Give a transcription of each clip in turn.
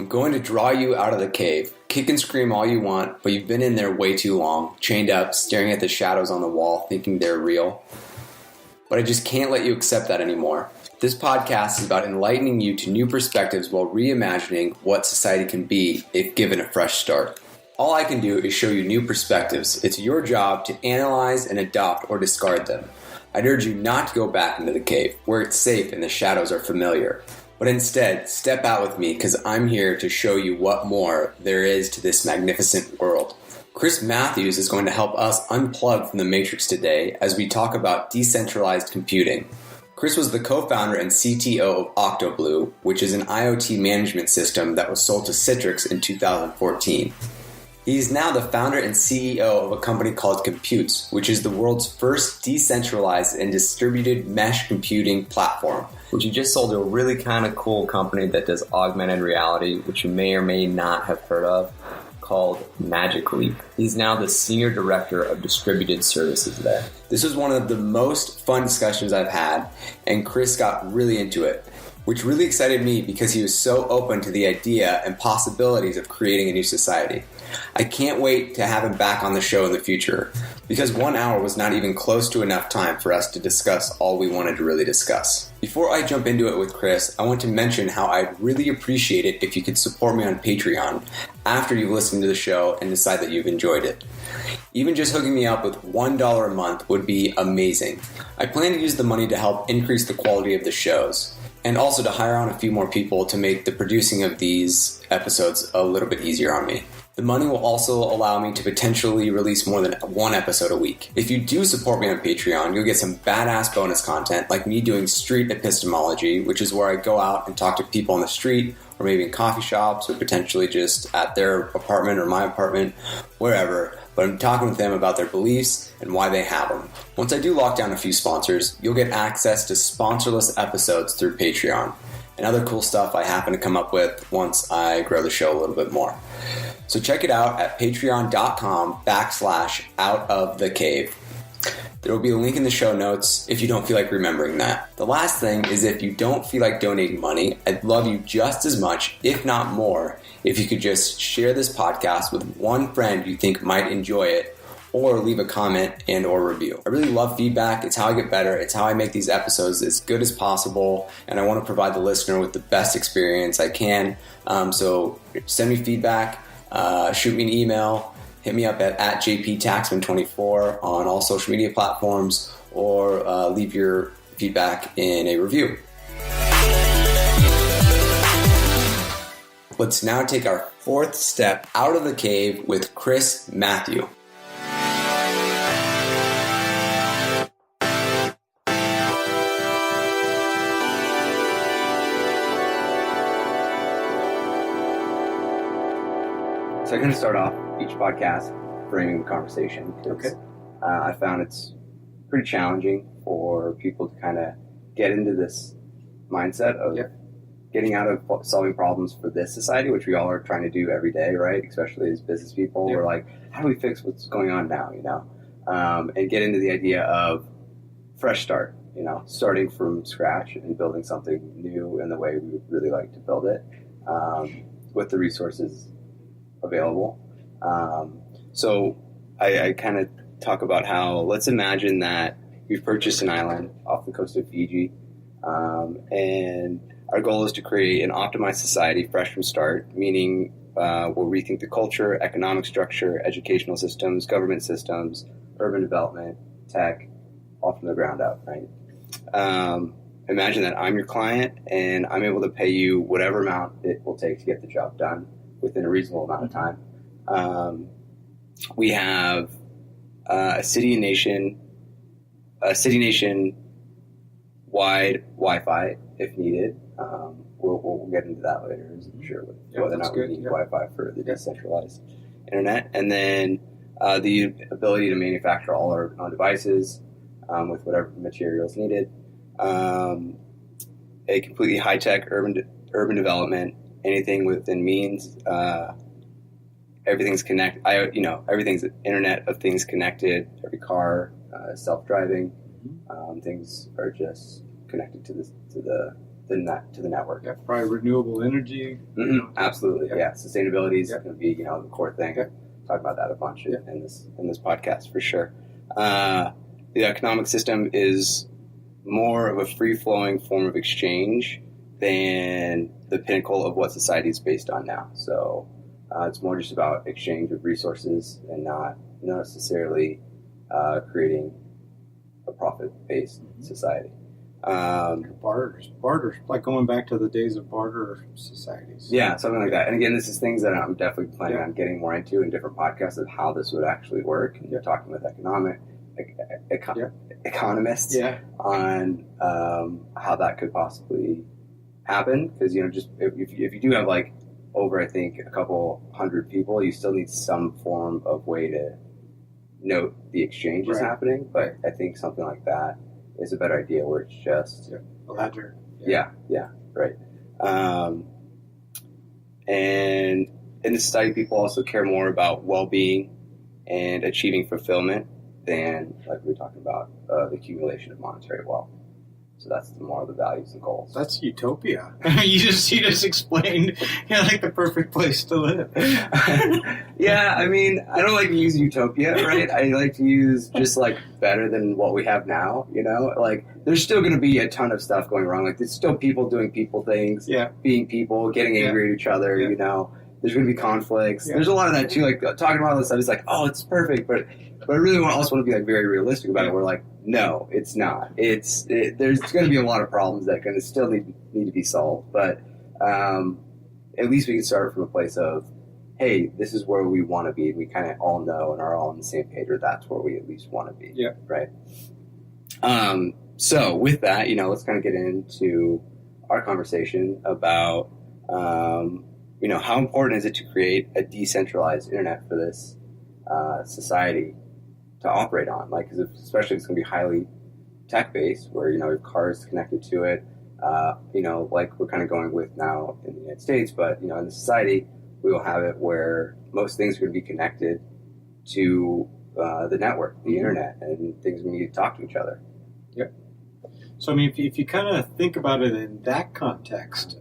I'm going to draw you out of the cave. Kick and scream all you want, but you've been in there way too long, chained up, staring at the shadows on the wall, thinking they're real. But I just can't let you accept that anymore. This podcast is about enlightening you to new perspectives while reimagining what society can be if given a fresh start. All I can do is show you new perspectives. It's your job to analyze and adopt or discard them. I'd urge you not to go back into the cave, where it's safe and the shadows are familiar. But instead, step out with me because I'm here to show you what more there is to this magnificent world. Chris Matthieu is going to help us unplug from the matrix today as we talk about decentralized computing. Chris was the co-founder and CTO of OctoBlue, which is an IoT management system that was sold to Citrix in 2014. He is now the founder and CEO of a company called Computes, which is the world's first decentralized and distributed mesh computing platform, which he just sold to a really kind of cool company that does augmented reality, which you may or may not have heard of, called Magic Leap. He's now the Senior Director of Distributed Services there. This was one of the most fun discussions I've had, and Chris got really into it, which really excited me because he was so open to the idea and possibilities of creating a new society. I can't wait to have him back on the show in the future, because 1 hour was not even close to enough time for us to discuss all we wanted to really discuss. Before I jump into it with Chris, I want to mention how I'd really appreciate it if you could support me on Patreon after you've listened to the show and decide that you've enjoyed it. Even just hooking me up with $1 a month would be amazing. I plan to use the money to help increase the quality of the shows, and also to hire on a few more people to make the producing of these episodes a little bit easier on me. The money will also allow me to potentially release more than one episode a week. If you do support me on Patreon, you'll get some badass bonus content like me doing street epistemology, which is where I go out and talk to people on the street or maybe in coffee shops or potentially just at their apartment or my apartment, wherever. But I'm talking with them about their beliefs and why they have them. Once I do lock down a few sponsors, you'll get access to sponsorless episodes through Patreon and other cool stuff I happen to come up with once I grow the show a little bit more. So check it out at patreon.com/outofthecave. There will be a link in the show notes if you don't feel like remembering that. The last thing is, if you don't feel like donating money, I'd love you just as much, if not more, if you could just share this podcast with one friend you think might enjoy it, or leave a comment and or review. I really love feedback. It's how I get better. It's how I make these episodes as good as possible, and I want to provide the listener with the best experience I can. So send me feedback, shoot me an email, hit me up at @jptaxman24 on all social media platforms, or leave your feedback in a review. Let's now take our fourth step out of the cave with Chris Matthieu. So I'm going to start off each podcast framing the conversation because I found it's pretty challenging for people to kind of get into this mindset of getting out of solving problems for this society, which we all are trying to do every day, right? Especially as business people, we're like, how do we fix what's going on now, and get into the idea of fresh start, starting from scratch and building something new in the way we would really like to build it, with the resources available. So I kind of talk about how, let's imagine that we've purchased an island off the coast of Fiji, and our goal is to create an optimized society fresh from start, meaning we'll rethink the culture, economic structure, educational systems, government systems, urban development, tech, all from the ground up, right? Imagine that I'm your client and I'm able to pay you whatever amount it will take to get the job done within a reasonable amount of time. We have a city nation wide Wi-Fi if needed. We'll get into that later, I'm sure, with whether or not we need Wi-Fi for the decentralized internet. And then the ability to manufacture all our own devices with whatever materials needed. A completely high-tech urban development. Anything within means, everything's connected. Everything's Internet of Things connected. Every car, self-driving. Things are just connected to the to the network. Yeah, probably renewable energy. Absolutely, yeah. Sustainability is Yeah. going to be the core thing. Yeah. Talk about that a bunch in this podcast for sure. The economic system is more of a free-flowing form of exchange than the pinnacle of what society is based on now. So it's more just about exchange of resources and not necessarily creating a profit-based society. Barters, like going back to the days of barter societies. Yeah, something like that. And again, this is things that I'm definitely planning on getting more into in different podcasts of how this would actually work. And you're talking with economists on how that could possibly happen. Because just if you do have like over, I think, a couple hundred people, you still need some form of way to note the exchange is happening. But I think something like that is a better idea where it's just a ledger. Yeah, right. And in the society, people also care more about well-being and achieving fulfillment than, like we were talking about, the accumulation of monetary wealth. So that's more of the values and goals. That's utopia. you just explained, like the perfect place to live. Yeah, I mean, I don't like to use utopia, right? I like to use just like better than what we have now. Like there's still going to be a ton of stuff going wrong. Like there's still people doing people things, being people, getting angry at each other. There's going to be conflicts. There's a lot of that too. Like talking about all this stuff, it's like, oh, it's perfect, but I really also want to be like very realistic about it. We're like, no, it's not. There's going to be a lot of problems that going to still need to be solved. But at least we can start from a place of, hey, this is where we want to be. We kind of all know and are all on the same page, or that's where we at least want to be. Yeah. Right. So with that, let's kind of get into our conversation about, how important is it to create a decentralized internet for this society to operate on? Like, because especially if it's going to be highly tech-based, where, you have cars connected to it, like we're kind of going with now in the United States, but, in the society, we will have it where most things are going to be connected to the network, the internet, and things we need to talk to each other. Yep. So, I mean, if you kind of think about it in that context,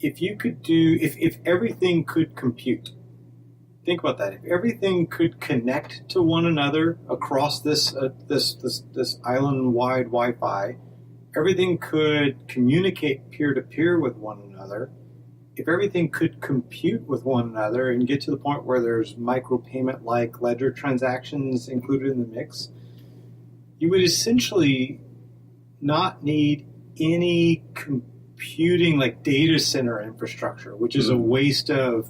if everything could compute, think about that. If everything could connect to one another across this island-wide Wi-Fi, everything could communicate peer-to-peer with one another. If everything could compute with one another and get to the point where there's micropayment-like ledger transactions included in the mix, you would essentially not need any computing like data center infrastructure, which is a waste of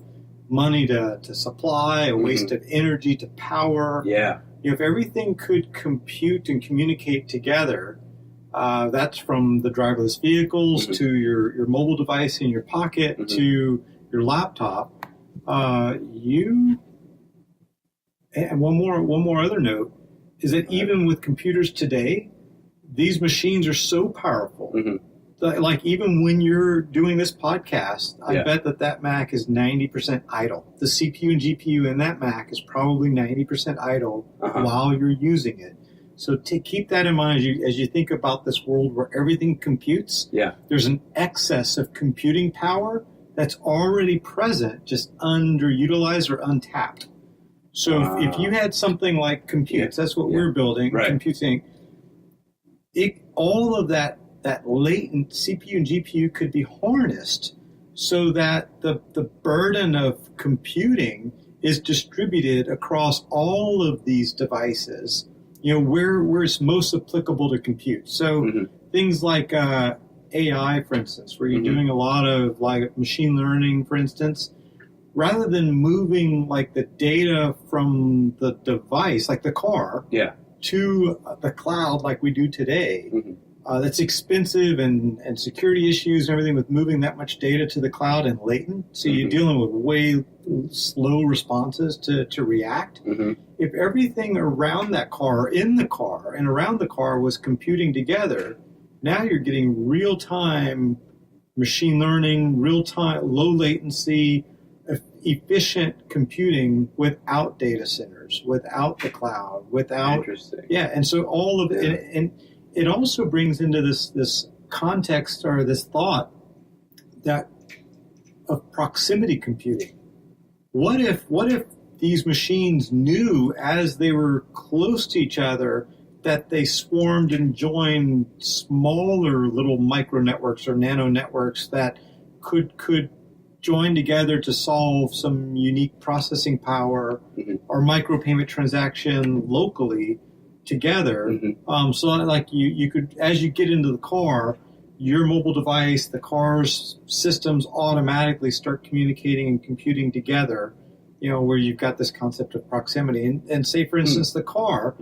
money to supply, a waste of energy to power. Yeah. If everything could compute and communicate together, that's from the driverless vehicles to your mobile device in your pocket to your laptop. And one more other note is that even with computers today, these machines are so powerful that, like, even when you're doing this podcast, I bet that Mac is 90% idle. The CPU and GPU in that Mac is probably 90% idle while you're using it. So to keep that in mind as you think about this world where everything computes, there's an excess of computing power that's already present, just underutilized or untapped. So if you had something like computes, that's what we're building, computing, all of that latent CPU and GPU could be harnessed so that the burden of computing is distributed across all of these devices, where it's most applicable to compute. So things like AI, for instance, where you're doing a lot of like machine learning, for instance, rather than moving like the data from the device, like the car, to the cloud like we do today, that's expensive and security issues and everything with moving that much data to the cloud and latent. So you're dealing with way slow responses to react. If everything around that car, in the car, and around the car was computing together, now you're getting real-time machine learning, real-time, low latency, efficient computing without data centers, without the cloud, without... Interesting. Yeah, and so all of it... And it also brings into this context or this thought that of proximity computing. What if these machines knew as they were close to each other that they swarmed and joined smaller little micro networks or nano networks that could join together to solve some unique processing power or micropayment transaction locally together. So like you could, as you get into the car, your mobile device, the car's systems automatically start communicating and computing together, where you've got this concept of proximity. And say, for instance, the car,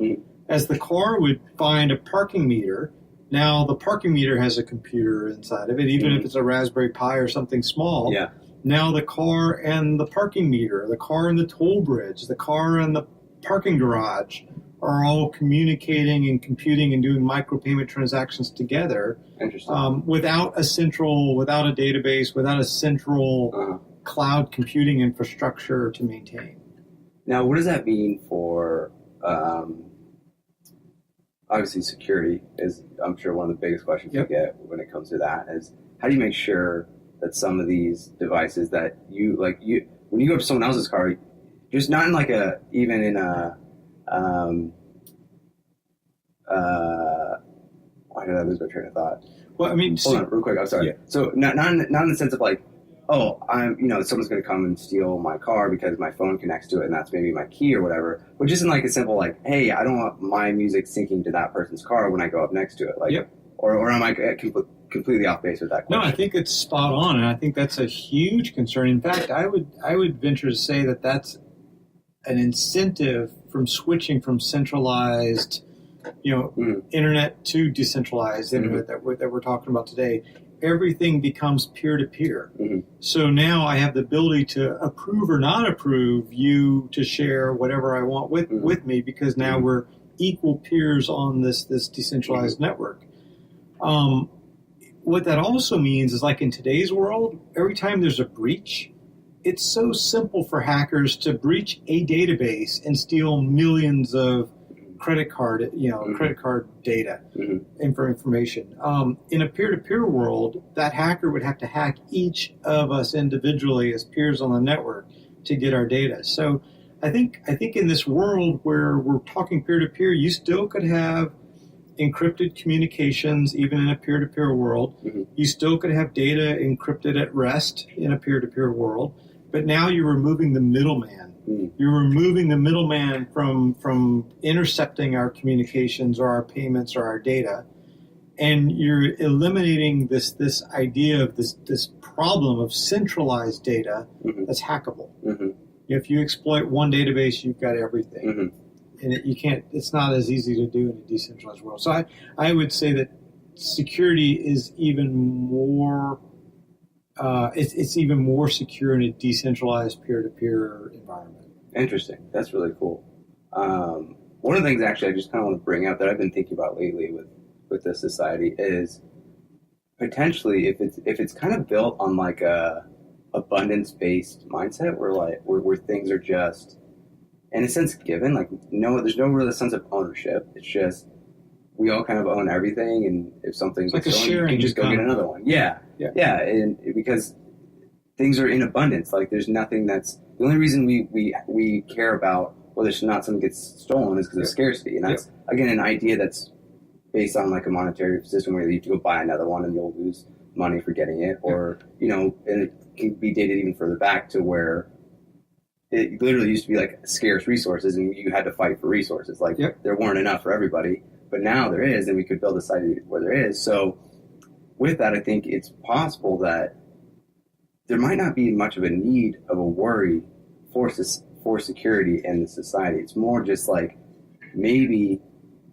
as the car would find a parking meter, now the parking meter has a computer inside of it, even if it's a Raspberry Pi or something small. Yeah. Now the car and the parking meter, the car and the toll bridge, the car and the parking garage are all communicating and computing and doing micropayment transactions together. Interesting. Without a database, without a central cloud computing infrastructure to maintain. Now, what does that mean for, obviously security is, I'm sure, one of the biggest questions you get when it comes to that is, how do you make sure that some of these devices that when you go up to someone else's car, just not in like even in a, why did I lose my train of thought? Well, I mean, hold on, real quick. I'm sorry. Yeah. So not in the sense of like, oh, someone's going to come and steal my car because my phone connects to it and that's maybe my key or whatever. But just in like a simple like, hey, I don't want my music syncing to that person's car when I go up next to it. Like, or am I completely off base with that question? No, I think it's spot on, and I think that's a huge concern. In fact, I would venture to say that that's an incentive from switching from centralized, internet to decentralized internet that we're talking about today. Everything becomes peer-to-peer. So now I have the ability to approve or not approve you to share whatever I want with me, because now we're equal peers on this decentralized network. What that also means is, like in today's world, every time there's a breach, it's so simple for hackers to breach a database and steal millions of credit card data information. In a peer-to-peer world, that hacker would have to hack each of us individually as peers on the network to get our data. So I think in this world where we're talking peer-to-peer, you still could have encrypted communications even in a peer-to-peer world. You still could have data encrypted at rest in a peer-to-peer world, but now you're removing the middleman. You're removing the middleman from intercepting our communications or our payments or our data, and you're eliminating this idea of this problem of centralized data that's hackable. If you exploit one database, you've got everything. And it's not as easy to do in a decentralized world. So I would say that security is even more, it's even more secure in a decentralized peer-to-peer environment. Interesting. That's really cool. One of the things actually I just kind of want to bring up that I've been thinking about lately with this society is potentially if it's kind of built on like a abundance-based mindset where things are just, in a sense, given, like there's no real sense of ownership. It's just we all kind of own everything, and if something gets stolen, you can just go get another one. Yeah, and because things are in abundance, like there's nothing that's the only reason we care about whether or not something gets stolen is because of scarcity, and that's again an idea that's based on like a monetary system where you have to go buy another one and you'll lose money for getting it, or and it can be dated even further back to where it literally used to be like scarce resources and you had to fight for resources. Like there weren't enough for everybody, but now there is, and we could build a society where there is. So with that, I think it's possible that there might not be much of a need of a worry for security in the society. It's more just like maybe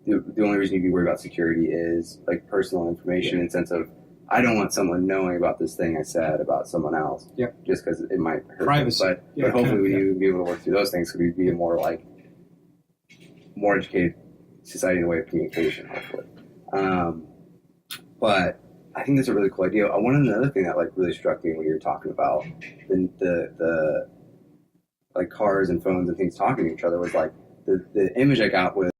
the only reason you'd be worried about security is like personal information in the sense of, I don't want someone knowing about this thing I said about someone else, just because it might hurt privacy. Them. But hopefully we'd be able to work through those things, because we'd be a more educated society in the way of communication, hopefully. But I think that's a really cool idea. Another thing that really struck me when you were talking about the cars and phones and things talking to each other was the image I got was